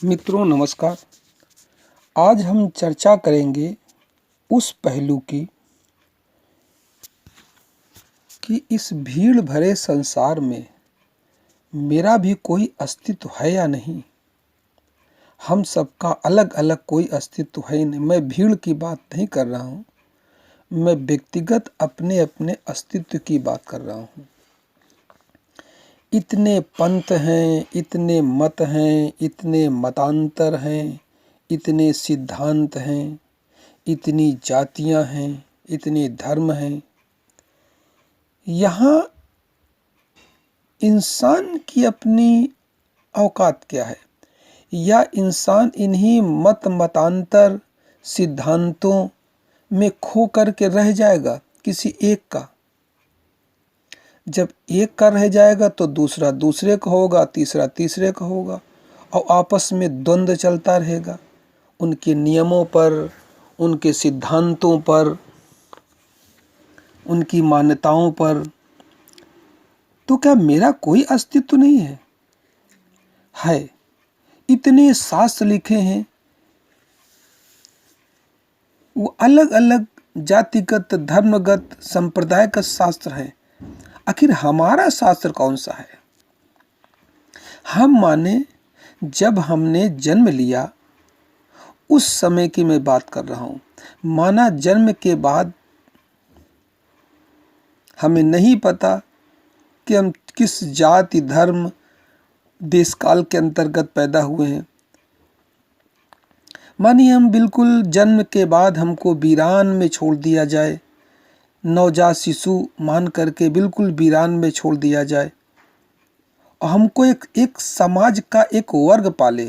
मित्रों नमस्कार। आज हम चर्चा करेंगे उस पहलू की कि इस भीड़ भरे संसार में मेरा भी कोई अस्तित्व है या नहीं। हम सबका अलग अलग कोई अस्तित्व है नहीं। मैं भीड़ की बात नहीं कर रहा हूँ, मैं व्यक्तिगत अपने अपने अस्तित्व की बात कर रहा हूँ। इतने पंथ हैं, इतने मत हैं, इतने मतांतर हैं, इतने सिद्धांत हैं, इतनी जातियां हैं, इतने धर्म हैं। यहाँ इंसान की अपनी औकात क्या है, या इंसान इन्हीं मतांतर सिद्धांतों में खो करके रह जाएगा किसी एक का। जब एक का रह जाएगा तो दूसरा दूसरे का होगा, तीसरा तीसरे का होगा, और आपस में द्वंद्व चलता रहेगा उनके नियमों पर, उनके सिद्धांतों पर, उनकी मान्यताओं पर। तो क्या मेरा कोई अस्तित्व नहीं है? है। इतने शास्त्र लिखे हैं, वो अलग अलग जातिगत धर्मगत संप्रदायगत शास्त्र हैं। आखिर हमारा शास्त्र कौन सा है? हम माने जब हमने जन्म लिया उस समय की मैं बात कर रहा हूं। माना जन्म के बाद हमें नहीं पता कि हम किस जाति धर्म देश काल के अंतर्गत पैदा हुए हैं। मानिए हम बिल्कुल जन्म के बाद हमको वीरान में छोड़ दिया जाए, नवजात शिशु मान करके बिल्कुल वीरान में छोड़ दिया जाए, और हमको एक समाज का एक वर्ग पाले,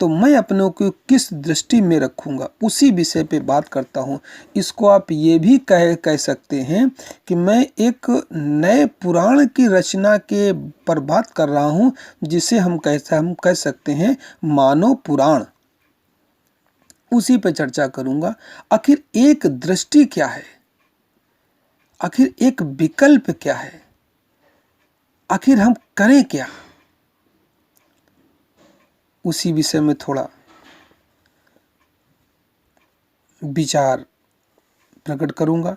तो मैं अपनों को किस दृष्टि में रखूंगा, उसी विषय पे बात करता हूँ। इसको आप ये भी कह सकते हैं कि मैं एक नए पुराण की रचना के पर बात कर रहा हूँ, जिसे हम कह सकते हैं मानव पुराण। उसी पे चर्चा करूंगा। आखिर एक दृष्टि क्या है, आखिर एक विकल्प क्या है, आखिर हम करें क्या, उसी विषय में थोड़ा विचार प्रकट करूंगा।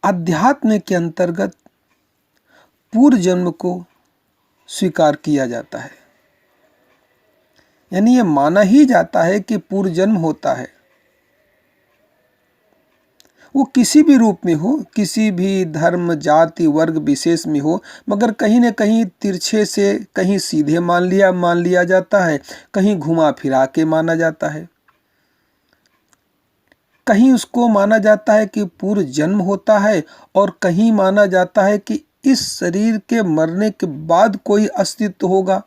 अध्यात्म के अंतर्गत पूर्व जन्म को स्वीकार किया जाता है, यानी ये माना ही जाता है कि पूर्व जन्म होता है। वो किसी भी रूप में हो, किसी भी धर्म जाति वर्ग विशेष में हो, मगर कहीं न कहीं तिरछे से कहीं सीधे मान लिया जाता है, कहीं घुमा फिरा के माना जाता है। कहीं उसको माना जाता है कि पूर्व जन्म होता है, और कहीं माना जाता है कि इस शरीर के मरने के बाद कोई अस्तित्व होगा।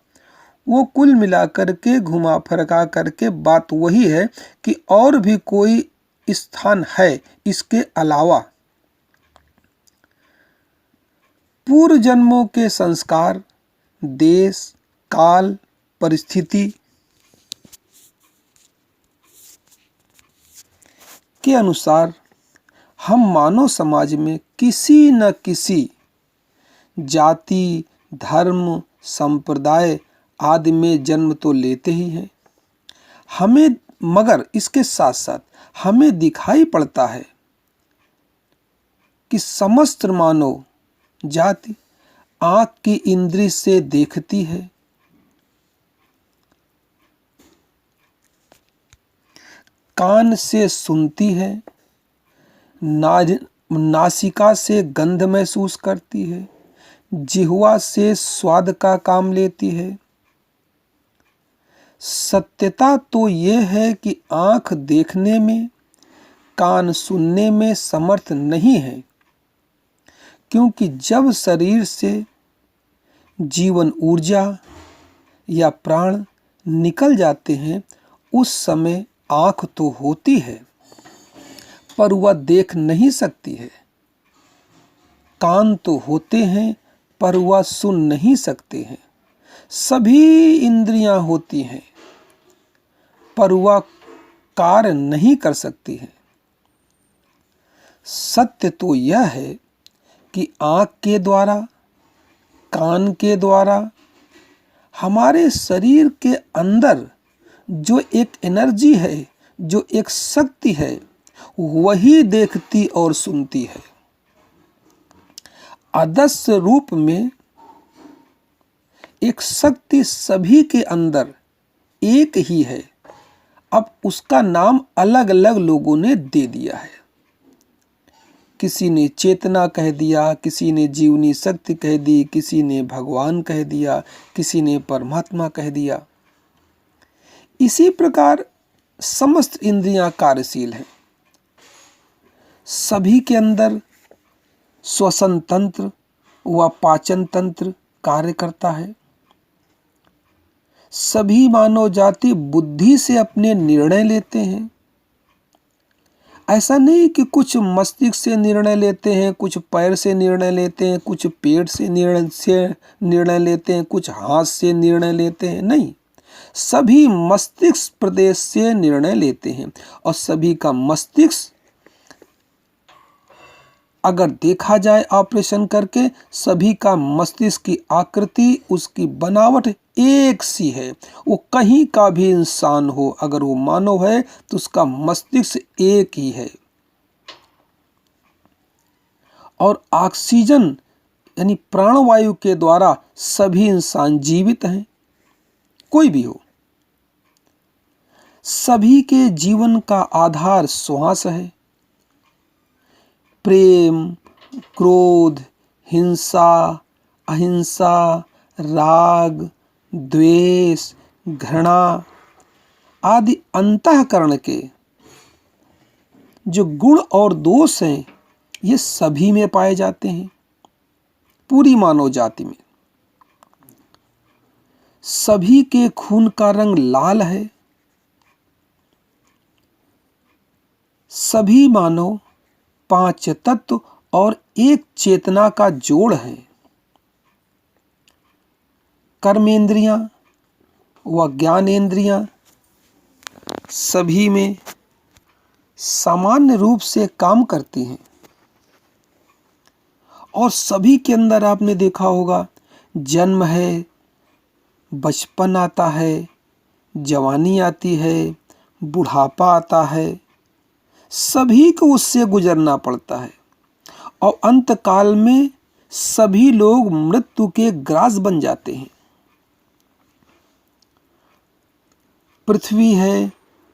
वो कुल मिलाकर के घुमा फरका करके बात वही है कि और भी कोई स्थान है इसके अलावा। पूर्व जन्मों के संस्कार, देश काल परिस्थिति के अनुसार हम मानव समाज में किसी न किसी जाति धर्म संप्रदाय आदि में जन्म तो लेते ही हैं। हमें मगर इसके साथ साथ हमें दिखाई पड़ता है कि समस्त मानव जाति आँख की इंद्री से देखती है, कान से सुनती है, नासिका से गंध महसूस करती है, जिह्वा से स्वाद का काम लेती है। सत्यता तो यह है कि आँख देखने में, कान सुनने में समर्थ नहीं है, क्योंकि जब शरीर से जीवन ऊर्जा या प्राण निकल जाते हैं उस समय आँख तो होती है पर वह देख नहीं सकती है, कान तो होते हैं पर वह सुन नहीं सकते हैं, सभी इंद्रियां होती हैं पर वह कार्य नहीं कर सकती है। सत्य तो यह है कि आँख के द्वारा, कान के द्वारा हमारे शरीर के अंदर जो एक एनर्जी है, जो एक शक्ति है, वही देखती और सुनती है। आदर्श रूप में एक शक्ति सभी के अंदर एक ही है, अब उसका नाम अलग अलग लोगों ने दे दिया है। किसी ने चेतना कह दिया, किसी ने जीवनी शक्ति कह दी, किसी ने भगवान कह दिया, किसी ने परमात्मा कह दिया। इसी प्रकार समस्त इंद्रियां कार्यशील हैं। सभी के अंदर श्वसन तंत्र व पाचन तंत्र कार्य करता है। सभी मानव जाति बुद्धि से अपने निर्णय लेते हैं। ऐसा नहीं कि कुछ मस्तिष्क से निर्णय लेते हैं, कुछ पैर से निर्णय लेते हैं, कुछ पेट से निर्णय लेते हैं, कुछ हाथ से निर्णय लेते हैं। नहीं, सभी मस्तिष्क प्रदेश से निर्णय लेते हैं। और सभी का मस्तिष्क अगर देखा जाए ऑपरेशन करके, सभी का मस्तिष्क की आकृति, उसकी बनावट एक सी है। वो कहीं का भी इंसान हो, अगर वो मानव है तो उसका मस्तिष्क एक ही है। और ऑक्सीजन यानी प्राणवायु के द्वारा सभी इंसान जीवित हैं, कोई भी हो। सभी के जीवन का आधार श्वास है। प्रेम, क्रोध, हिंसा, अहिंसा, राग, द्वेष, घृणा आदि अंतःकरण के जो गुण और दोष हैं, ये सभी में पाए जाते हैं, पूरी मानव जाति में। सभी के खून का रंग लाल है। सभी मानव 5 तत्व और एक चेतना का जोड़ है। कर्मेंद्रियां व ज्ञानेंद्रियां सभी में सामान्य रूप से काम करती हैं। और सभी के अंदर आपने देखा होगा, जन्म है, बचपन आता है, जवानी आती है, बुढ़ापा आता है, सभी को उससे गुजरना पड़ता है। और अंत काल में सभी लोग मृत्यु के ग्रास बन जाते हैं। पृथ्वी है,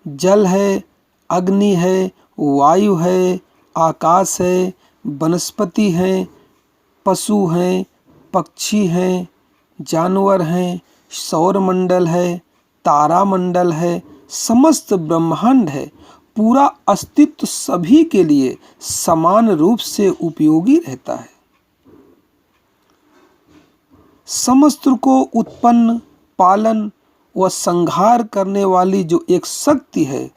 जल है, अग्नि है, वायु है, आकाश है, वनस्पति है, पशु हैं, पक्षी हैं, जानवर हैं, सौरमंडल है, तारामंडल है, समस्त ब्रह्मांड है। पूरा अस्तित्व सभी के लिए समान रूप से उपयोगी रहता है। समस्त को उत्पन्न, पालन व संहार करने वाली जो एक शक्ति है,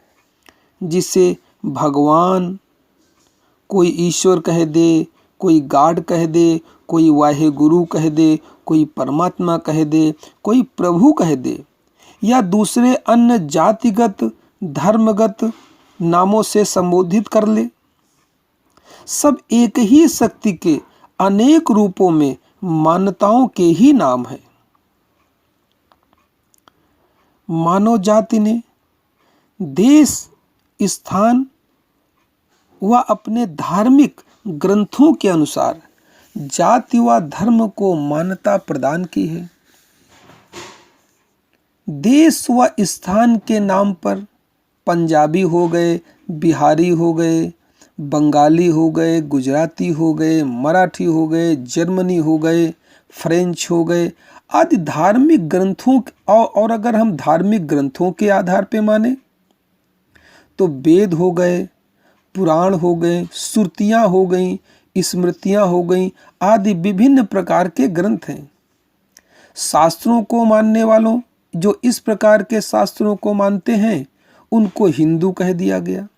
जिसे भगवान, कोई ईश्वर कह दे, कोई गॉड कह दे, कोई वाहे गुरु कह दे, कोई परमात्मा कह दे, कोई प्रभु कह दे, या दूसरे अन्य जातिगत धर्मगत नामों से संबोधित कर ले, सब एक ही शक्ति के अनेक रूपों में मान्यताओं के ही नाम है। मानव जाति ने देश, स्थान व अपने धार्मिक ग्रंथों के अनुसार जाति व धर्म को मान्यता प्रदान की है। देश व स्थान के नाम पर पंजाबी हो गए, बिहारी हो गए, बंगाली हो गए, गुजराती हो गए, मराठी हो गए, जर्मनी हो गए, फ्रेंच हो गए आदि धार्मिक ग्रंथों और अगर हम धार्मिक ग्रंथों के आधार पे माने तो वेद हो गए, पुराण हो गए, श्रुतियाँ हो गईं, स्मृतियाँ हो गईं आदि विभिन्न प्रकार के ग्रंथ हैं। शास्त्रों को मानने वालों, जो इस प्रकार के शास्त्रों को मानते हैं, उनको हिंदू कह दिया गया।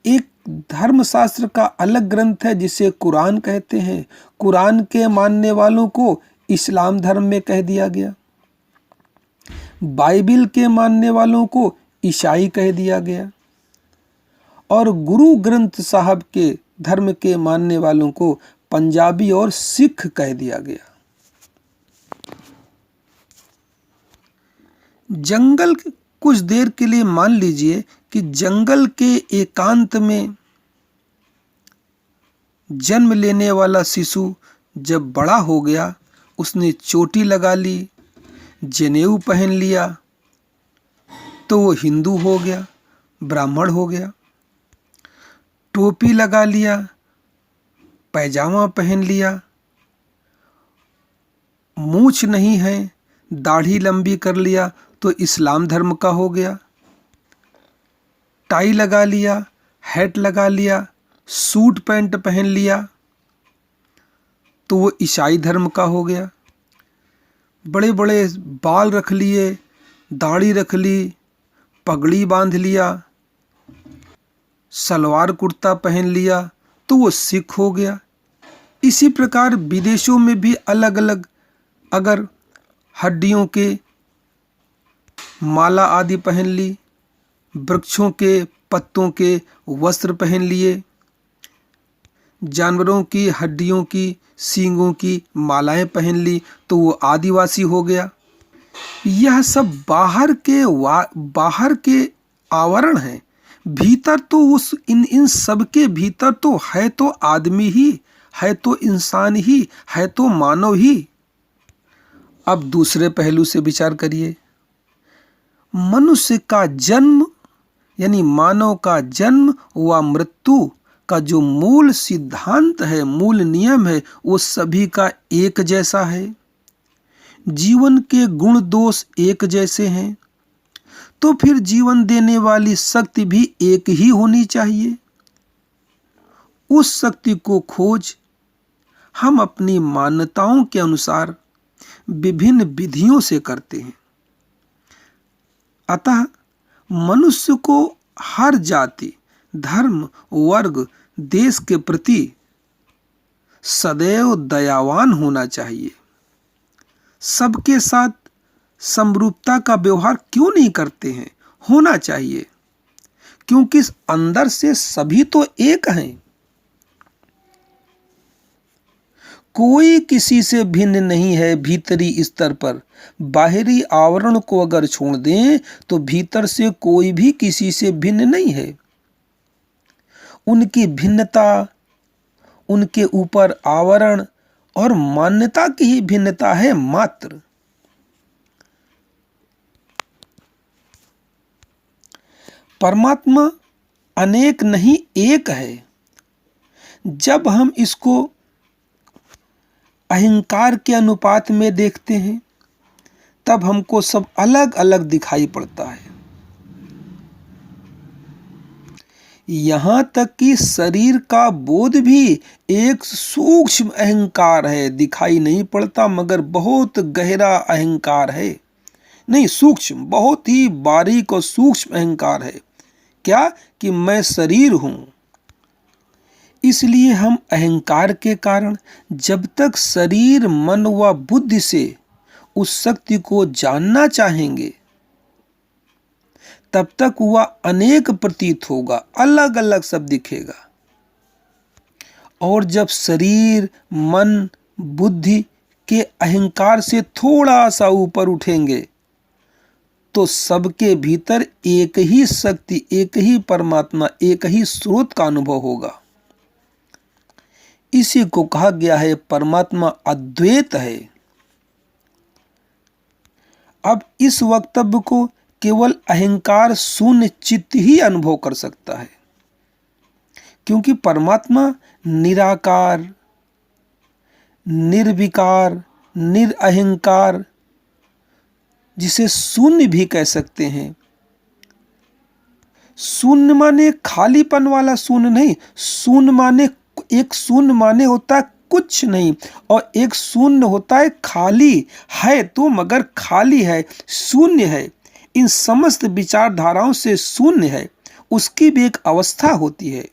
एक धर्मशास्त्र का अलग ग्रंथ है जिसे कुरान कहते हैं। कुरान के मानने वालों को इस्लाम धर्म में कह दिया गया। बाइबिल के मानने वालों को ईसाई कह दिया गया। और गुरु ग्रंथ साहब के धर्म के मानने वालों को पंजाबी और सिख कह दिया गया। जंगल कुछ देर के लिए मान लीजिए कि जंगल के एकांत में जन्म लेने वाला शिशु जब बड़ा हो गया, उसने चोटी लगा ली, जनेऊ पहन लिया, तो वो हिंदू हो गया, ब्राह्मण हो गया। टोपी लगा लिया, पैजामा पहन लिया, मूछ नहीं है, दाढ़ी लंबी कर लिया तो इस्लाम धर्म का हो गया। टाई लगा लिया, हैट लगा लिया, सूट पैंट पहन लिया तो वो ईसाई धर्म का हो गया। बड़े बड़े बाल रख लिए, दाढ़ी रख ली, पगड़ी बांध लिया, सलवार कुर्ता पहन लिया तो वो सिख हो गया। इसी प्रकार विदेशों में भी अलग अलग, अगर हड्डियों के माला आदि पहन ली, वृक्षों के पत्तों के वस्त्र पहन लिए, जानवरों की हड्डियों की, सींगों की मालाएं पहन ली तो वो आदिवासी हो गया। यह सब बाहर के आवरण हैं। भीतर तो उस इन सब के भीतर तो है तो आदमी ही, है तो इंसान ही, है तो मानव ही। अब दूसरे पहलू से विचार करिए। मनुष्य का जन्म यानी मानव का जन्म व मृत्यु का जो मूल सिद्धांत है, मूल नियम है, वो सभी का एक जैसा है। जीवन के गुण दोष एक जैसे हैं, तो फिर जीवन देने वाली शक्ति भी एक ही होनी चाहिए। उस शक्ति को खोज हम अपनी मान्यताओं के अनुसार विभिन्न विधियों से करते हैं। अतः मनुष्य को हर जाति, धर्म, वर्ग, देश के प्रति सदैव दयावान होना चाहिए। सबके साथ समरूपता का व्यवहार क्यों नहीं करते हैं? होना चाहिए, क्योंकि अंदर से सभी तो एक हैं। कोई किसी से भिन्न नहीं है भीतरी स्तर पर। बाहरी आवरण को अगर छोड़ दें तो भीतर से कोई भी किसी से भिन्न नहीं है। उनकी भिन्नता उनके ऊपर आवरण और मान्यता की ही भिन्नता है मात्र। परमात्मा अनेक नहीं एक है। जब हम इसको अहंकार के अनुपात में देखते हैं तब हमको सब अलग अलग दिखाई पड़ता है। यहाँ तक कि शरीर का बोध भी एक सूक्ष्म अहंकार है। दिखाई नहीं पड़ता मगर बहुत गहरा अहंकार है। नहीं, सूक्ष्म, बहुत ही बारीक और सूक्ष्म अहंकार है। क्या कि मैं शरीर हूँ। इसलिए हम अहंकार के कारण जब तक शरीर, मन व बुद्धि से उस शक्ति को जानना चाहेंगे तब तक वह अनेक प्रतीत होगा, अलग अलग सब दिखेगा। और जब शरीर, मन, बुद्धि के अहंकार से थोड़ा सा ऊपर उठेंगे तो सबके भीतर एक ही शक्ति, एक ही परमात्मा, एक ही स्रोत का अनुभव होगा। इसी को कहा गया है परमात्मा अद्वैत है। अब इस वक्तव्य को केवल अहंकार शून्य चित्त ही अनुभव कर सकता है, क्योंकि परमात्मा निराकार, निर्विकार, निरअहंकार, जिसे शून्य भी कह सकते हैं। शून्य माने खालीपन वाला शून्य नहीं। शून्य माने एक शून्य माने होता है कुछ नहीं, और एक शून्य होता है खाली है तो मगर खाली है, शून्य है। इन समस्त विचारधाराओं से शून्य है, उसकी भी एक अवस्था होती है।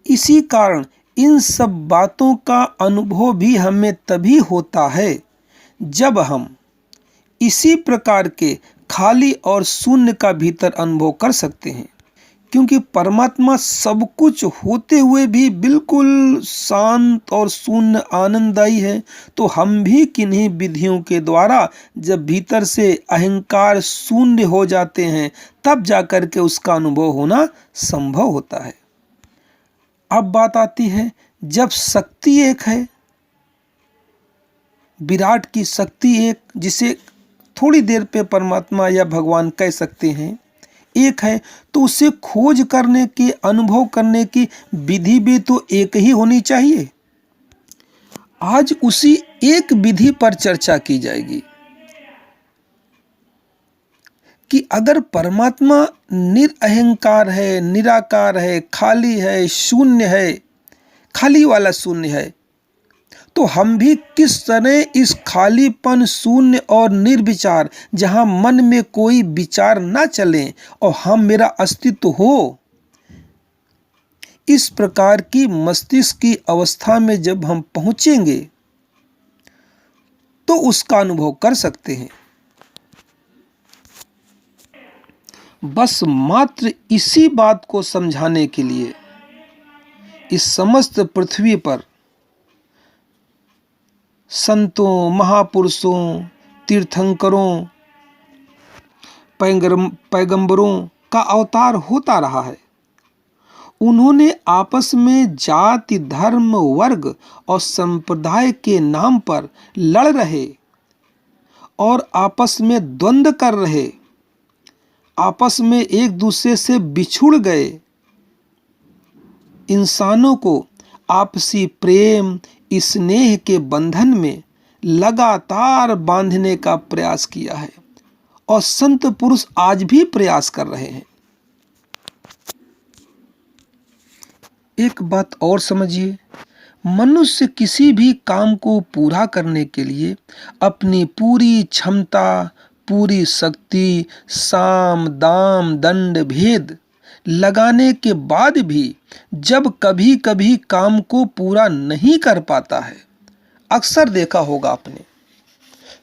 इसी कारण इन सब बातों का अनुभव भी हमें तभी होता है जब हम इसी प्रकार के खाली और शून्य का भीतर अनुभव कर सकते हैं। क्योंकि परमात्मा सब कुछ होते हुए भी बिल्कुल शांत और शून्य आनंददायी है, तो हम भी किन्हीं विधियों के द्वारा जब भीतर से अहंकार शून्य हो जाते हैं तब जाकर के उसका अनुभव होना संभव होता है। अब बात आती है, जब शक्ति एक है, विराट की शक्ति एक, जिसे थोड़ी देर पे परमात्मा या भगवान कह सकते हैं, एक है, तो उसे खोज करने की, अनुभव करने की विधि भी तो एक ही होनी चाहिए। आज उसी एक विधि पर चर्चा की जाएगी कि अगर परमात्मा निरअहंकार है, निराकार है, खाली है, शून्य है, खाली वाला शून्य है, तो हम भी किस तरह इस खालीपन, शून्य और निर्विचार, जहां मन में कोई विचार ना चले और हम, मेरा अस्तित्व हो, इस प्रकार की मस्तिष्क की अवस्था में जब हम पहुंचेंगे तो उसका अनुभव कर सकते हैं। बस मात्र इसी बात को समझाने के लिए इस समस्त पृथ्वी पर संतों, महापुरुषों, तीर्थंकरों, पैगंबरों का अवतार होता रहा है। उन्होंने आपस में जाति, धर्म, वर्ग और संप्रदाय के नाम पर लड़ रहे और आपस में द्वंद्व कर रहे, आपस में एक दूसरे से बिछुड़ गए इंसानों को आपसी प्रेम, स्नेह के बंधन में लगातार बांधने का प्रयास किया है और संत पुरुष आज भी प्रयास कर रहे हैं। एक बात और समझिए, मनुष्य किसी भी काम को पूरा करने के लिए अपनी पूरी क्षमता, पूरी शक्ति, साम, दाम, दंड, भेद लगाने के बाद भी जब कभी कभी काम को पूरा नहीं कर पाता है, अक्सर देखा होगा आपने,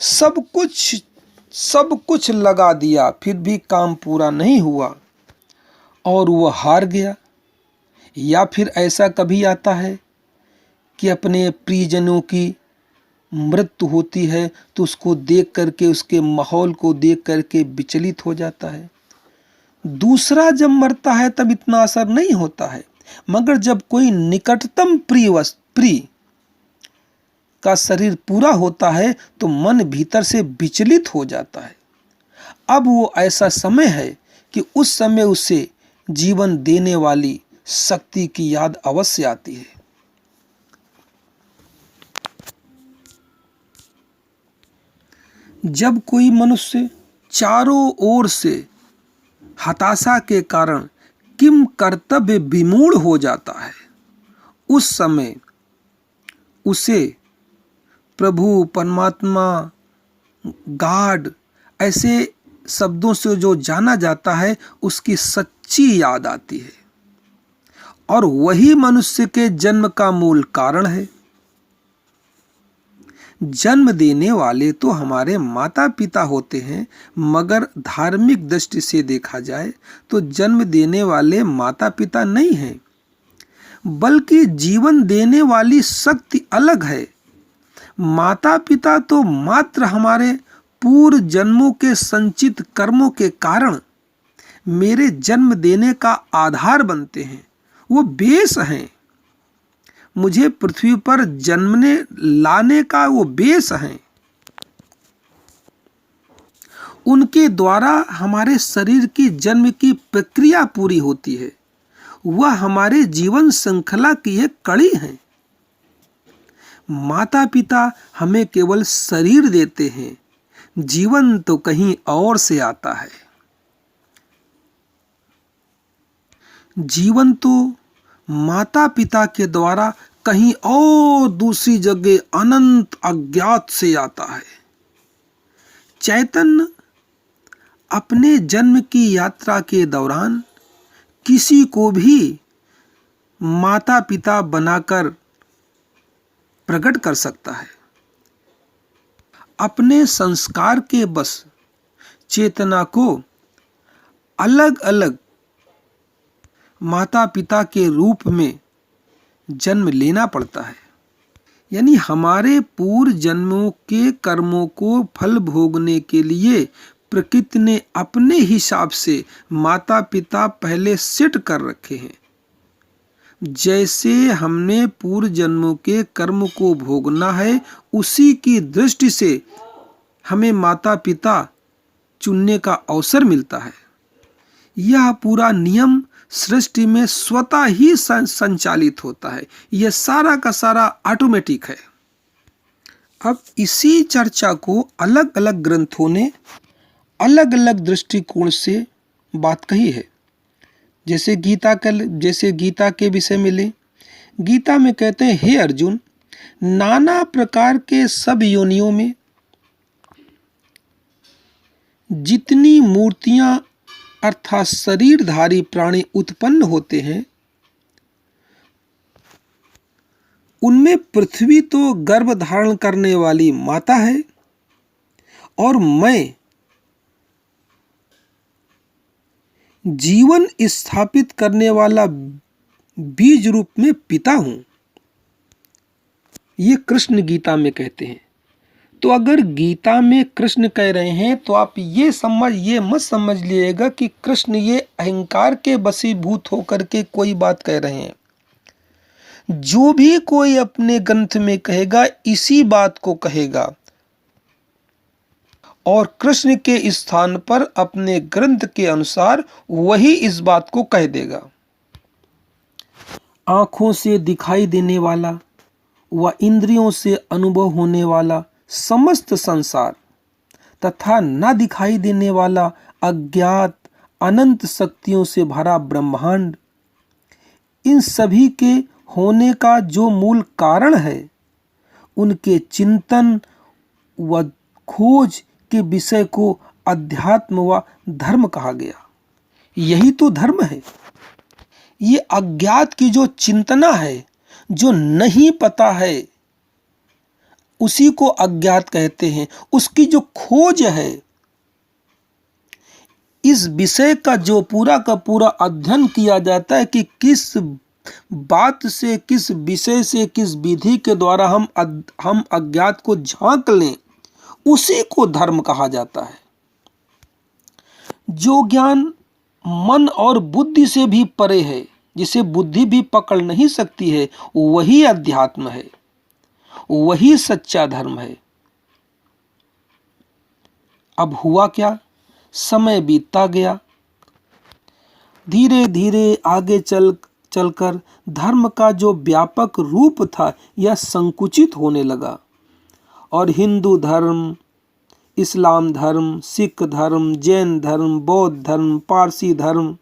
सब कुछ लगा दिया फिर भी काम पूरा नहीं हुआ और वह हार गया। या फिर ऐसा कभी आता है कि अपने प्रियजनों की मृत्यु होती है तो उसको देख करके, उसके माहौल को देख करके विचलित हो जाता है। दूसरा जब मरता है तब इतना असर नहीं होता है, मगर जब कोई निकटतम प्रिय का शरीर पूरा होता है तो मन भीतर से विचलित हो जाता है। अब वो ऐसा समय है कि उस समय उसे जीवन देने वाली शक्ति की याद अवश्य आती है। जब कोई मनुष्य चारों ओर से हताशा के कारण किम कर्तव्य विमूढ़ हो जाता है, उस समय उसे प्रभु, परमात्मा, गॉड ऐसे शब्दों से जो जाना जाता है, उसकी सच्ची याद आती है और वही मनुष्य के जन्म का मूल कारण है। जन्म देने वाले तो हमारे माता पिता होते हैं, मगर धार्मिक दृष्टि से देखा जाए तो जन्म देने वाले माता पिता नहीं हैं, बल्कि जीवन देने वाली शक्ति अलग है। माता पिता तो मात्र हमारे पूर्व जन्मों के संचित कर्मों के कारण मेरे जन्म देने का आधार बनते हैं, वो बेस हैं। मुझे पृथ्वी पर जन्मने लाने का वो बेस हैं। उनके द्वारा हमारे शरीर की जन्म की प्रक्रिया पूरी होती है, वह हमारे जीवन श्रृंखला की एक कड़ी है। माता पिता हमें केवल शरीर देते हैं, जीवन तो कहीं और से आता है। जीवन तो माता पिता के द्वारा कहीं और दूसरी जगह अनंत अज्ञात से आता है। चैतन्य अपने जन्म की यात्रा के दौरान किसी को भी माता पिता बनाकर प्रकट कर सकता है। अपने संस्कार के बस चेतना को अलग अलग माता पिता के रूप में जन्म लेना पड़ता है। यानी हमारे पूर्व जन्मों के कर्मों को फल भोगने के लिए प्रकृति ने अपने हिसाब से माता पिता पहले सेट कर रखे हैं। जैसे हमने पूर्व जन्मों के कर्म को भोगना है, उसी की दृष्टि से हमें माता पिता चुनने का अवसर मिलता है। यह पूरा नियम सृष्टि में स्वतः ही संचालित होता है। यह सारा का सारा ऑटोमेटिक है। अब इसी चर्चा को अलग अलग ग्रंथों ने अलग अलग दृष्टिकोण से बात कही है। जैसे गीता के विषय में ले, गीता में कहते हैं, हे अर्जुन, नाना प्रकार के सब योनियों में जितनी मूर्तियां अर्थात शरीरधारी प्राणी उत्पन्न होते हैं, उनमें पृथ्वी तो गर्भ धारण करने वाली माता है और मैं जीवन स्थापित करने वाला बीज रूप में पिता हूं। ये कृष्ण गीता में कहते हैं। तो अगर गीता में कृष्ण कह रहे हैं तो आप ये मत समझ लीजिएगा कि कृष्ण ये अहंकार के वशीभूत होकर के कोई बात कह रहे हैं। जो भी कोई अपने ग्रंथ में कहेगा इसी बात को कहेगा और कृष्ण के स्थान पर अपने ग्रंथ के अनुसार वही इस बात को कह देगा। आंखों से दिखाई देने वाला व इंद्रियों से अनुभव होने वाला समस्त संसार तथा न दिखाई देने वाला अज्ञात अनंत शक्तियों से भरा ब्रह्मांड, इन सभी के होने का जो मूल कारण है, उनके चिंतन व खोज के विषय को अध्यात्म व धर्म कहा गया। यही तो धर्म है। ये अज्ञात की जो चिंतना है, जो नहीं पता है, उसी को अज्ञात कहते हैं। उसकी जो खोज है, इस विषय का जो पूरा का पूरा अध्ययन किया जाता है कि किस बात से, किस विषय से, किस विधि के द्वारा हम अज्ञात को झांक लें, उसी को धर्म कहा जाता है। जो ज्ञान मन और बुद्धि से भी परे है, जिसे बुद्धि भी पकड़ नहीं सकती है, वही अध्यात्म है, वही सच्चा धर्म है। अब हुआ क्या, समय बीतता गया। धीरे धीरे आगे चलकर धर्म का जो व्यापक रूप था यह संकुचित होने लगा और हिंदू धर्म, इस्लाम धर्म, सिख धर्म, जैन धर्म, बौद्ध धर्म, पारसी धर्म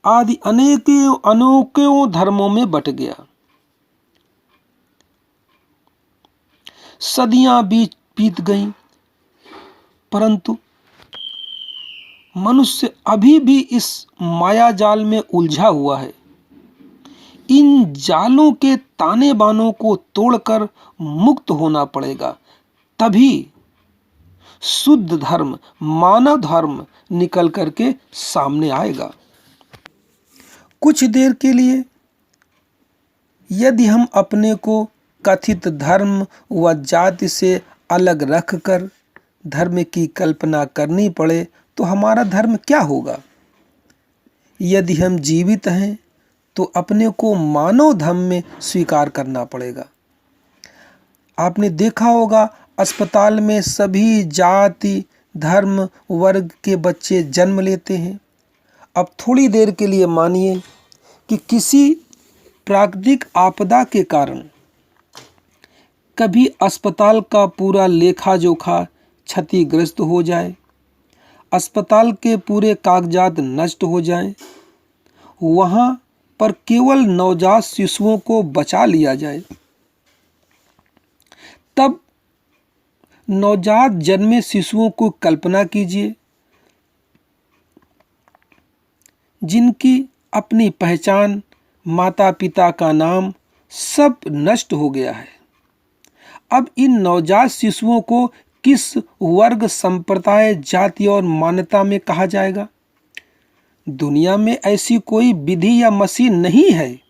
आदि अनेकों धर्मों में बट गया। सदियां बीत गईं, परंतु मनुष्य अभी भी इस माया जाल में उलझा हुआ है। इन जालों के ताने बानों को तोड़कर मुक्त होना पड़ेगा, तभी शुद्ध धर्म, मानव धर्म निकल करके सामने आएगा। कुछ देर के लिए यदि हम अपने को कथित धर्म व जाति से अलग रखकर धर्म की कल्पना करनी पड़े तो हमारा धर्म क्या होगा? यदि हम जीवित हैं तो अपने को मानव धर्म में स्वीकार करना पड़ेगा। आपने देखा होगा अस्पताल में सभी जाति, धर्म, वर्ग के बच्चे जन्म लेते हैं। अब थोड़ी देर के लिए मानिए कि किसी प्राकृतिक आपदा के कारण कभी अस्पताल का पूरा लेखा जोखा क्षतिग्रस्त हो जाए, अस्पताल के पूरे कागजात नष्ट हो जाएं, वहां पर केवल नवजात शिशुओं को बचा लिया जाए, तब नवजात जन्मे शिशुओं को कल्पना कीजिए, जिनकी अपनी पहचान, माता पिता का नाम सब नष्ट हो गया है। अब इन नवजात शिशुओं को किस वर्ग, संप्रदाय, जाति और मान्यता में कहा जाएगा? दुनिया में ऐसी कोई विधि या मशीन नहीं है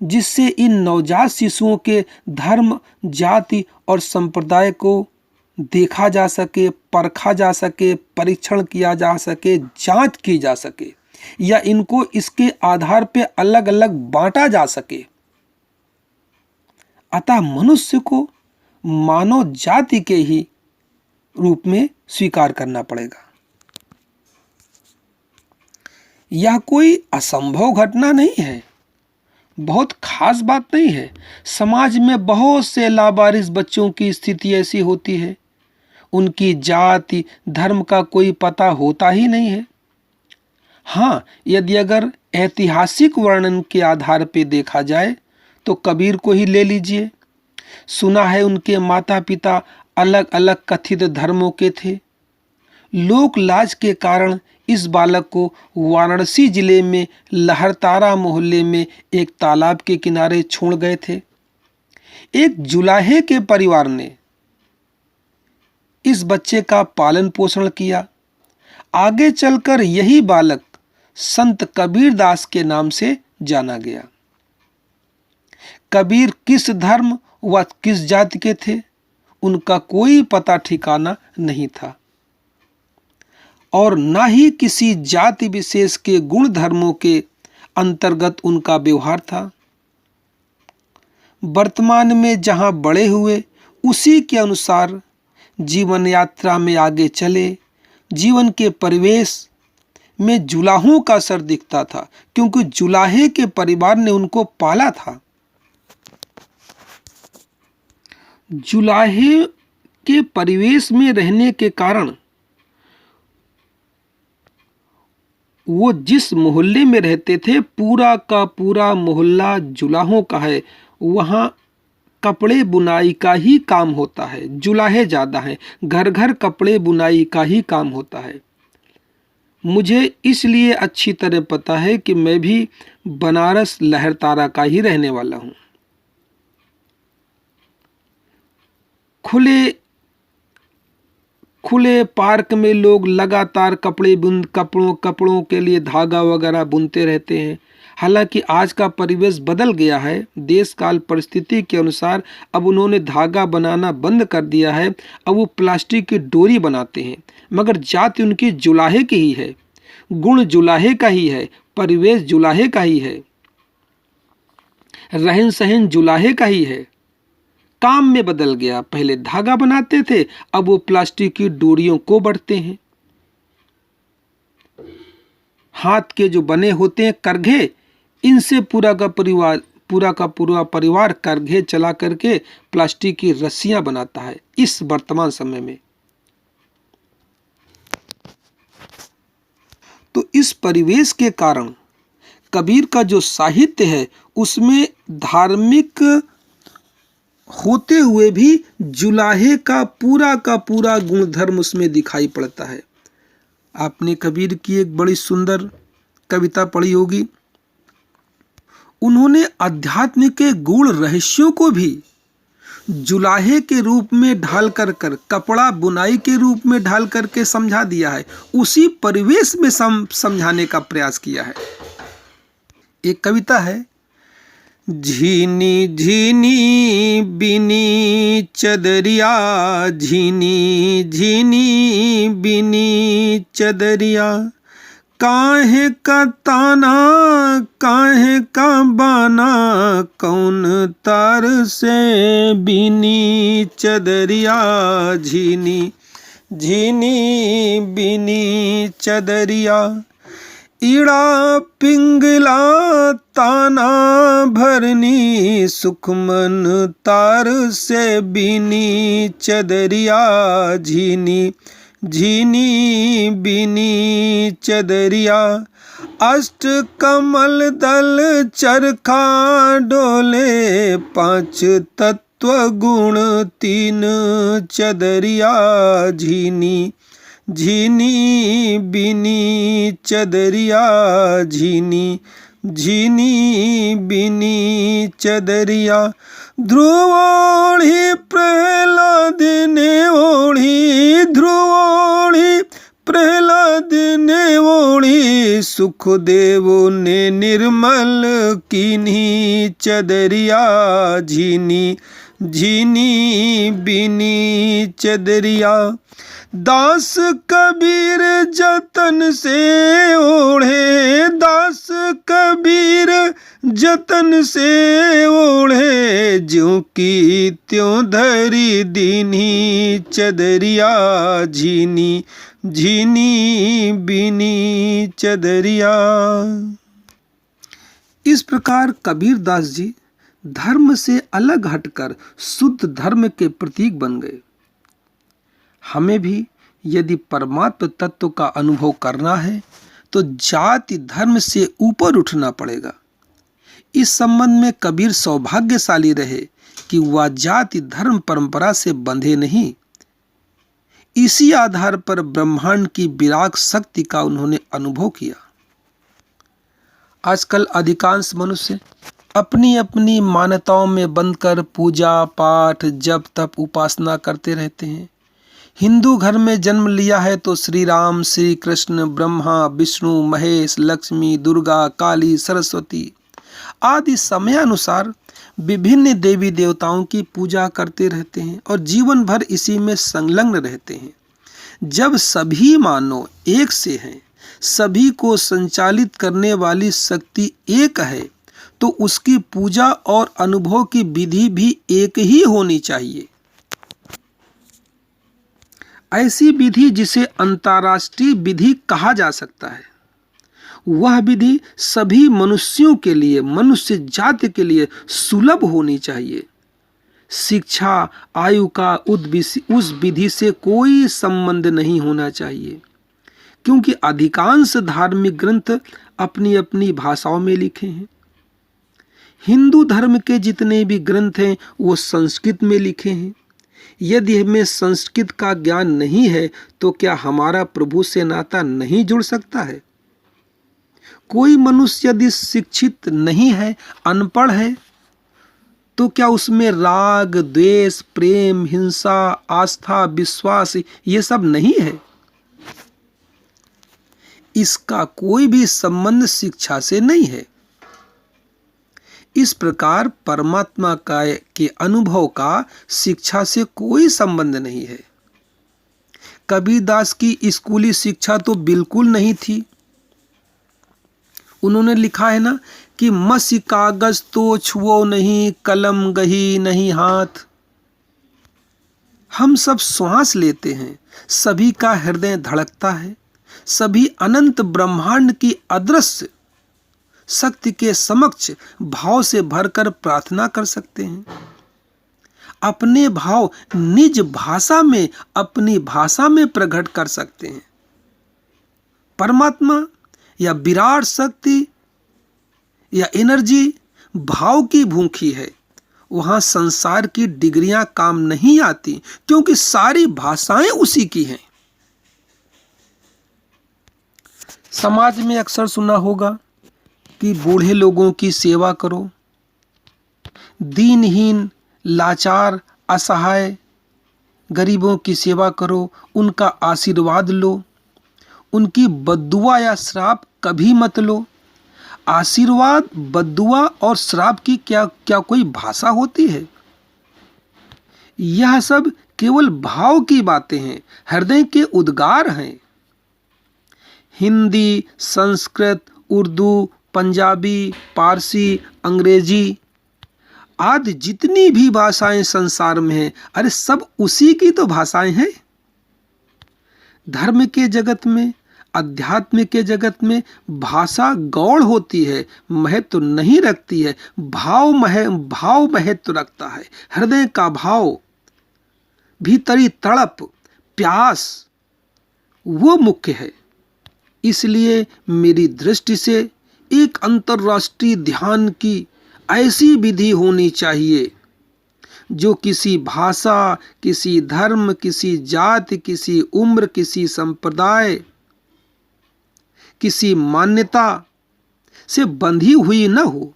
जिससे इन नवजात शिशुओं के धर्म, जाति और संप्रदाय को देखा जा सके, परखा जा सके, परीक्षण किया जा सके, जांच की जा सके या इनको इसके आधार पर अलग अलग बांटा जा सके। अतः मनुष्य को मानव जाति के ही रूप में स्वीकार करना पड़ेगा। यह कोई असंभव घटना नहीं है, बहुत खास बात नहीं है। समाज में बहुत से लावारिस बच्चों की स्थिति ऐसी होती है, उनकी जाति धर्म का कोई पता होता ही नहीं है। हाँ, यदि अगर ऐतिहासिक वर्णन के आधार पर देखा जाए तो कबीर को ही ले लीजिए। सुना है उनके माता पिता अलग अलग कथित धर्मों के थे। लोक लाज के कारण इस बालक को वाराणसी जिले में लहरतारा मोहल्ले में एक तालाब के किनारे छोड़ गए थे। एक जुलाहे के परिवार ने इस बच्चे का पालन पोषण किया। आगे चलकर यही बालक संत कबीर दास के नाम से जाना गया। कबीर किस धर्म व किस जाति के थे, उनका कोई पता ठिकाना नहीं था और न ही किसी जाति विशेष के गुण धर्मों के अंतर्गत उनका व्यवहार था। वर्तमान में जहां बड़े हुए उसी के अनुसार जीवन यात्रा में आगे चले। जीवन के परिवेश में जुलाहों का असर दिखता था, क्योंकि जुलाहे के परिवार ने उनको पाला था। जुलाहे के परिवेश में रहने के कारण वो जिस मोहल्ले में रहते थे, पूरा का पूरा मोहल्ला जुलाहों का है। वहाँ कपड़े बुनाई का ही काम होता है। जुलाहे ज़्यादा हैं, घर घर कपड़े बुनाई का ही काम होता है। मुझे इसलिए अच्छी तरह पता है कि मैं भी बनारस लहरतारा का ही रहने वाला हूँ। खुले पार्क में लोग लगातार कपड़ों के लिए धागा वगैरह बुनते रहते हैं। हालांकि आज का परिवेश बदल गया है। देश काल परिस्थिति के अनुसार अब उन्होंने धागा बनाना बंद कर दिया है। अब वो प्लास्टिक की डोरी बनाते हैं, मगर जाति उनकी जुलाहे की ही है, गुण जुलाहे का ही है, परिवेश जुलाहे का ही है, रहन सहन जुलाहे का ही है। काम में बदल गया, पहले धागा बनाते थे, अब वो प्लास्टिक की डोरियों को बढ़ते हैं। हाथ के जो बने होते हैं करघे, इनसे पूरा का पूरा परिवार करघे चला करके प्लास्टिक की रस्सियां बनाता है इस वर्तमान समय में। तो इस परिवेश के कारण कबीर का जो साहित्य है उसमें धार्मिक होते हुए भी जुलाहे का पूरा गुणधर्म उसमें दिखाई पड़ता है। आपने कबीर की एक बड़ी सुंदर कविता पढ़ी होगी। उन्होंने अध्यात्म के गूढ़ रहस्यों को भी जुलाहे के रूप में ढाल कर कपड़ा बुनाई के रूप में ढाल करके समझा दिया है। उसी परिवेश में समझाने का प्रयास किया है। एक कविता है, झीनी झीनी बिनी चदरिया, झीनी झीनी बिनी चदरिया, काहे का ताना काहे का बाना, कौन तार से बिनी चदरिया, झीनी झीनी बिनी चदरिया, ईड़ा पिंगला ताना भरनी, सुखमन तार से बीनी चदरिया, झीनी झीनी बीनी चदरिया, अष्ट कमल दल चरखा डोले, पांच तत्व गुण तीन चदरिया, झीनी झीनी बिनी चदरिया, झीनी झीनी बिनी चदरिया, ध्रुव ओढ़ी प्रहलाद ने ओढ़ी, ध्रुव ओढ़ी प्रहलाद चाँद ने ओढ़ी सुखदेव ने निर्मल कीन्ही चदरिया झीनी झीनी बीनी चदरिया। दास कबीर जतन से ओढ़े, दास कबीर जतन से ओढ़े, ज्यों की त्यों धरी दीनी चदरिया झीनी झीनी बीनी चदरिया। इस प्रकार कबीर दास जी धर्म से अलग हटकर शुद्ध धर्म के प्रतीक बन गए। हमें भी यदि परमात्म तत्व का अनुभव करना है तो जाति धर्म से ऊपर उठना पड़ेगा। इस संबंध में कबीर सौभाग्यशाली रहे कि वह जाति धर्म परंपरा से बंधे नहीं। इसी आधार पर ब्रह्मांड की विराट शक्ति का उन्होंने अनुभव किया। आजकल अधिकांश मनुष्य अपनी अपनी मान्यताओं में बंधकर पूजा पाठ जप तप उपासना करते रहते हैं। हिंदू घर में जन्म लिया है तो श्री राम, श्री कृष्ण, ब्रह्मा, विष्णु, महेश, लक्ष्मी, दुर्गा, काली, सरस्वती आदि समयानुसार विभिन्न देवी देवताओं की पूजा करते रहते हैं और जीवन भर इसी में संलग्न रहते हैं। जब सभी मानव एक से हैं, सभी को संचालित करने वाली शक्ति एक है, तो उसकी पूजा और अनुभव की विधि भी एक ही होनी चाहिए। ऐसी विधि जिसे अंतर्राष्ट्रीय विधि कहा जा सकता है, वह विधि सभी मनुष्यों के लिए, मनुष्य जाति के लिए सुलभ होनी चाहिए। शिक्षा आयु का उस विधि से कोई संबंध नहीं होना चाहिए, क्योंकि अधिकांश धार्मिक ग्रंथ अपनी अपनी भाषाओं में लिखे हैं। हिंदू धर्म के जितने भी ग्रंथ हैं वो संस्कृत में लिखे हैं। यदि हमें संस्कृत का ज्ञान नहीं है तो क्या हमारा प्रभु से नाता नहीं जुड़ सकता है? कोई मनुष्य यदि शिक्षित नहीं है, अनपढ़ है, तो क्या उसमें राग, द्वेष, प्रेम, हिंसा, आस्था, विश्वास ये सब नहीं है? इसका कोई भी संबंध शिक्षा से नहीं है। इस प्रकार परमात्मा के अनुभव का शिक्षा से कोई संबंध नहीं है। कबीरदास की स्कूली शिक्षा तो बिल्कुल नहीं थी। उन्होंने लिखा है ना कि मसी कागज तो छुओ नहीं, कलम गही नहीं हाथ। हम सब श्वास लेते हैं, सभी का हृदय धड़कता है, सभी अनंत ब्रह्मांड की अदृश्य शक्ति के समक्ष भाव से भरकर प्रार्थना कर सकते हैं। अपने भाव निज भाषा में, अपनी भाषा में प्रकट कर सकते हैं। परमात्मा या विराट शक्ति या एनर्जी भाव की भूखी है। वहां संसार की डिग्रियां काम नहीं आती, क्योंकि सारी भाषाएं उसी की हैं। समाज में अक्सर सुना होगा कि बूढ़े लोगों की सेवा करो, दीनहीन, लाचार, असहाय गरीबों की सेवा करो, उनका आशीर्वाद लो, उनकी बद्दुआ या श्राप कभी मत लो। आशीर्वाद, बद्दुआ और श्राप की क्या कोई भाषा होती है? यह सब केवल भाव की बातें हैं, हृदय के उद्गार हैं। हिंदी, संस्कृत, उर्दू, पंजाबी, पारसी, अंग्रेजी आदि जितनी भी भाषाएं संसार में हैं, अरे सब उसी की तो भाषाएं हैं। धर्म के जगत में, अध्यात्म के जगत में भाषा गौड़ होती है, महत्व नहीं रखती है। भाव महत्व रखता है। हृदय का भाव, भीतरी तड़प, प्यास वो मुख्य है। इसलिए मेरी दृष्टि से एक अंतर्राष्ट्रीय ध्यान की ऐसी विधि होनी चाहिए जो किसी भाषा, किसी धर्म, किसी जाति, किसी उम्र, किसी संप्रदाय, किसी मान्यता से बंधी हुई न हो,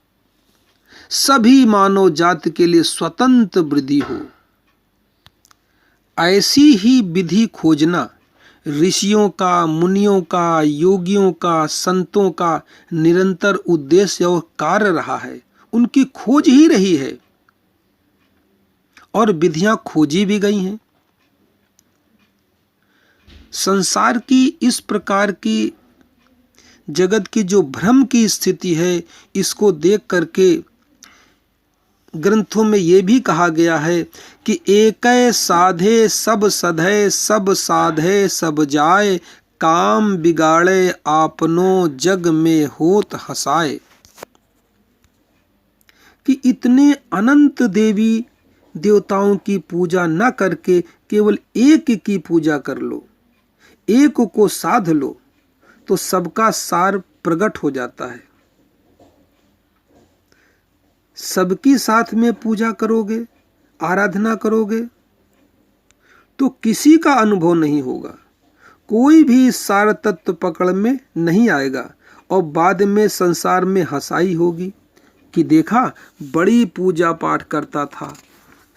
सभी मानव जाति के लिए स्वतंत्र विधि हो। ऐसी ही विधि खोजना ऋषियों का, मुनियों का, योगियों का, संतों का निरंतर उद्देश्य और कार्य रहा है। उनकी खोज ही रही है और विधियां खोजी भी गई हैं। संसार की इस प्रकार की जगत की जो भ्रम की स्थिति है, इसको देख करके ग्रंथों में ये भी कहा गया है कि एकै साधे सब सधे, सब साधे सब जाए, काम बिगाड़े आपनो जग में होत हसाए। कि इतने अनंत देवी देवताओं की पूजा न करके केवल एक की पूजा कर लो, एक को साध लो, तो सबका सार प्रकट हो जाता है। सबकी साथ में पूजा करोगे, आराधना करोगे, तो किसी का अनुभव नहीं होगा, कोई भी सार तत्व पकड़ में नहीं आएगा और बाद में संसार में हंसाई होगी कि देखा बड़ी पूजा पाठ करता था,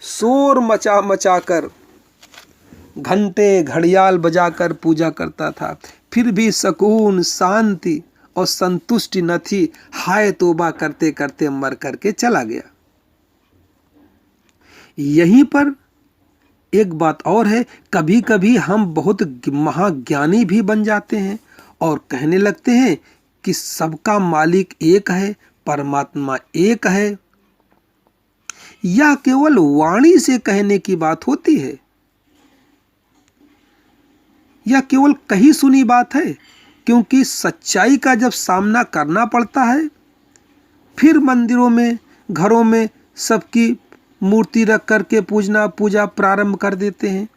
शोर मचा मचा कर, घंटे घड़ियाल बजाकर पूजा करता था, फिर भी सुकून, शांति और संतुष्टि न थी, हाय तौबा करते करते मर करके चला गया। यहीं पर एक बात और है, कभी कभी हम बहुत महाज्ञानी भी बन जाते हैं और कहने लगते हैं कि सबका मालिक एक है, परमात्मा एक है। यह केवल वाणी से कहने की बात होती है, यह केवल कही सुनी बात है, क्योंकि सच्चाई का जब सामना करना पड़ता है, फिर मंदिरों में, घरों में सबकी मूर्ति रख करके पूजा प्रारंभ कर देते हैं।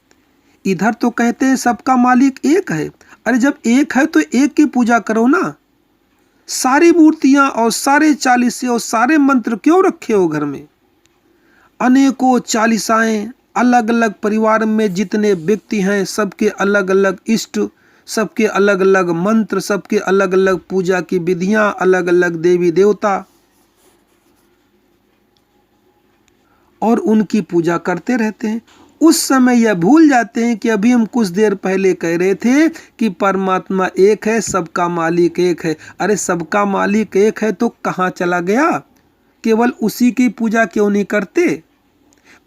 इधर तो कहते हैं सबका मालिक एक है। अरे जब एक है तो एक की पूजा करो ना। सारी मूर्तियां और सारे चालीसे और सारे मंत्र क्यों रखे हो घर में? अनेकों चालीसाएं, अलग अलग परिवार में जितने व्यक्ति हैं सबके अलग अलग इष्ट, सबके अलग अलग मंत्र, सबके अलग अलग पूजा की विधियां, अलग अलग देवी देवता, और उनकी पूजा करते रहते हैं। उस समय यह भूल जाते हैं कि अभी हम कुछ देर पहले कह रहे थे कि परमात्मा एक है, सबका मालिक एक है। अरे सबका मालिक एक है तो कहाँ चला गया? केवल उसी की पूजा क्यों नहीं करते?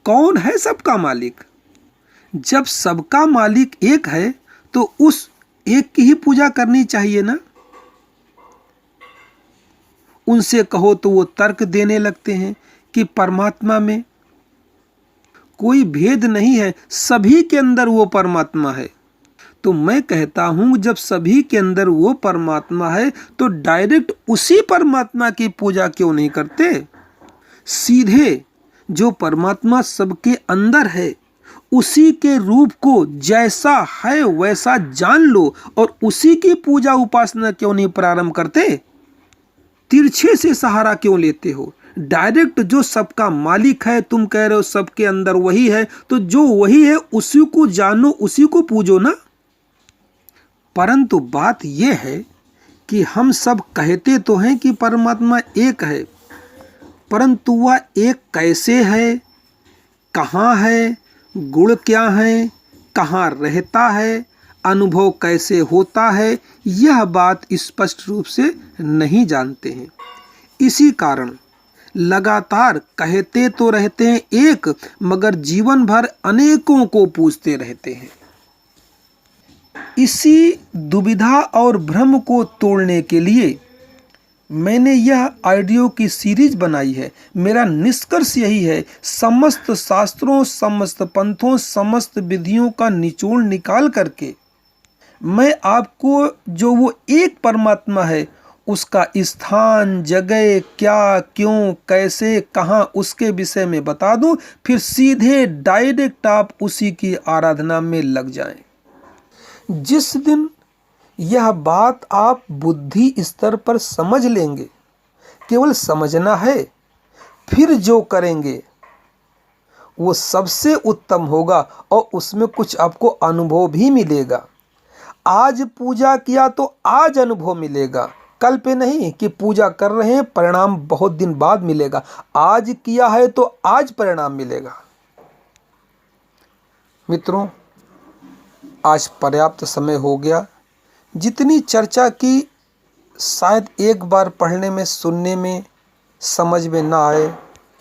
कौन है सबका मालिक? जब सबका मालिक एक है तो उस एक की ही पूजा करनी चाहिए ना। उनसे कहो तो वो तर्क देने लगते हैं कि परमात्मा में कोई भेद नहीं है, सभी के अंदर वो परमात्मा है। तो मैं कहता हूं जब सभी के अंदर वो परमात्मा है तो डायरेक्ट उसी परमात्मा की पूजा क्यों नहीं करते? सीधे जो परमात्मा सबके अंदर है उसी के रूप को जैसा है वैसा जान लो और उसी की पूजा उपासना क्यों नहीं प्रारंभ करते? तिरछे से सहारा क्यों लेते हो? डायरेक्ट जो सबका मालिक है, तुम कह रहे हो सबके अंदर वही है, तो जो वही है उसी को जानो, उसी को पूजो ना। परंतु बात यह है कि हम सब कहते तो हैं कि परमात्मा एक है, परंतु वह एक कैसे है, कहाँ है, गुण क्या है, कहाँ रहता है, अनुभव कैसे होता है, यह बात स्पष्ट रूप से नहीं जानते हैं। इसी कारण लगातार कहते तो रहते हैं एक, मगर जीवन भर अनेकों को पूजते रहते हैं। इसी दुविधा और भ्रम को तोड़ने के लिए मैंने यह ऑडियो की सीरीज बनाई है। मेरा निष्कर्ष यही है, समस्त शास्त्रों, समस्त पंथों, समस्त विधियों का निचोड़ निकाल करके मैं आपको जो वो एक परमात्मा है उसका स्थान, जगह, क्या, क्यों, कैसे, कहाँ, उसके विषय में बता दूं, फिर सीधे डायरेक्ट आप उसी की आराधना में लग जाएं। जिस दिन यह बात आप बुद्धि स्तर पर समझ लेंगे, केवल समझना है, फिर जो करेंगे वो सबसे उत्तम होगा और उसमें कुछ आपको अनुभव भी मिलेगा। आज पूजा किया तो आज अनुभव मिलेगा, कल पे नहीं कि पूजा कर रहे हैं परिणाम बहुत दिन बाद मिलेगा। आज किया है तो आज परिणाम मिलेगा। मित्रों, आज पर्याप्त समय हो गया। जितनी चर्चा की शायद एक बार पढ़ने में, सुनने में समझ में ना आए,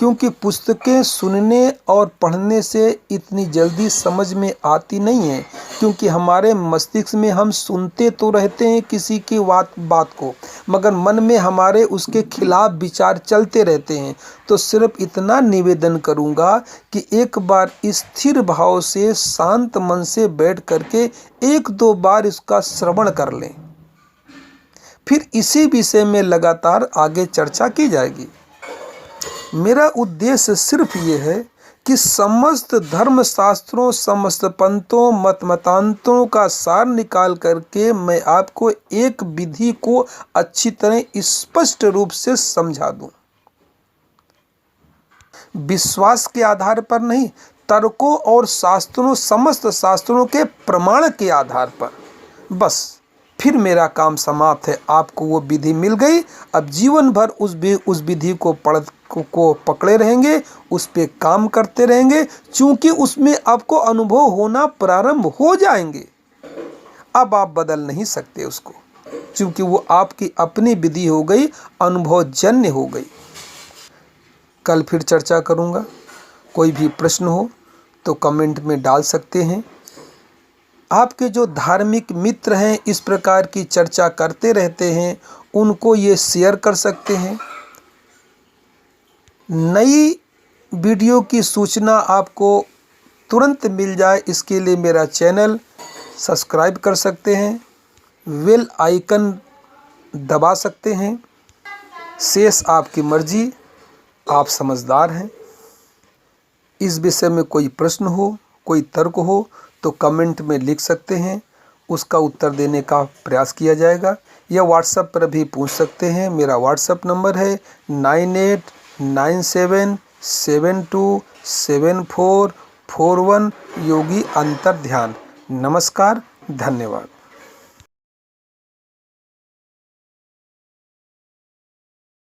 क्योंकि पुस्तकें सुनने और पढ़ने से इतनी जल्दी समझ में आती नहीं है, क्योंकि हमारे मस्तिष्क में हम सुनते तो रहते हैं किसी की बात को, मगर मन में हमारे उसके खिलाफ विचार चलते रहते हैं। तो सिर्फ इतना निवेदन करूंगा कि एक बार स्थिर भाव से, शांत मन से बैठ करके 1-2 बार इसका श्रवण कर लें, फिर इसी विषय में लगातार आगे चर्चा की जाएगी। मेरा उद्देश्य सिर्फ ये है कि समस्त धर्म शास्त्रों, समस्त पंथों, मतांतरों का सार निकाल करके मैं आपको एक विधि को अच्छी तरह स्पष्ट रूप से समझा दूं। विश्वास के आधार पर नहीं, तर्कों और शास्त्रों, समस्त शास्त्रों के प्रमाण के आधार पर, बस फिर मेरा काम समाप्त है। आपको वो विधि मिल गई। अब जीवन भर उस विधि को पकड़े रहेंगे, उस पे काम करते रहेंगे, क्योंकि उसमें आपको अनुभव होना प्रारंभ हो जाएंगे। अब आप बदल नहीं सकते उसको, क्योंकि वो आपकी अपनी विधि हो गई, अनुभवजन्य हो गई। कल फिर चर्चा करूँगा। कोई भी प्रश्न हो तो कमेंट में डाल सकते हैं। आपके जो धार्मिक मित्र हैं, इस प्रकार की चर्चा करते रहते हैं, उनको ये शेयर कर सकते हैं। नई वीडियो की सूचना आपको तुरंत मिल जाए, इसके लिए मेरा चैनल सब्सक्राइब कर सकते हैं, बेल आइकन दबा सकते हैं। शेष आपकी मर्जी, आप समझदार हैं। इस विषय में कोई प्रश्न हो, कोई तर्क हो तो कमेंट में लिख सकते हैं, उसका उत्तर देने का प्रयास किया जाएगा। या व्हाट्सएप पर भी पूछ सकते हैं। मेरा व्हाट्सएप नंबर है 9897727441 योगी अंतर्ध्यान। नमस्कार, धन्यवाद।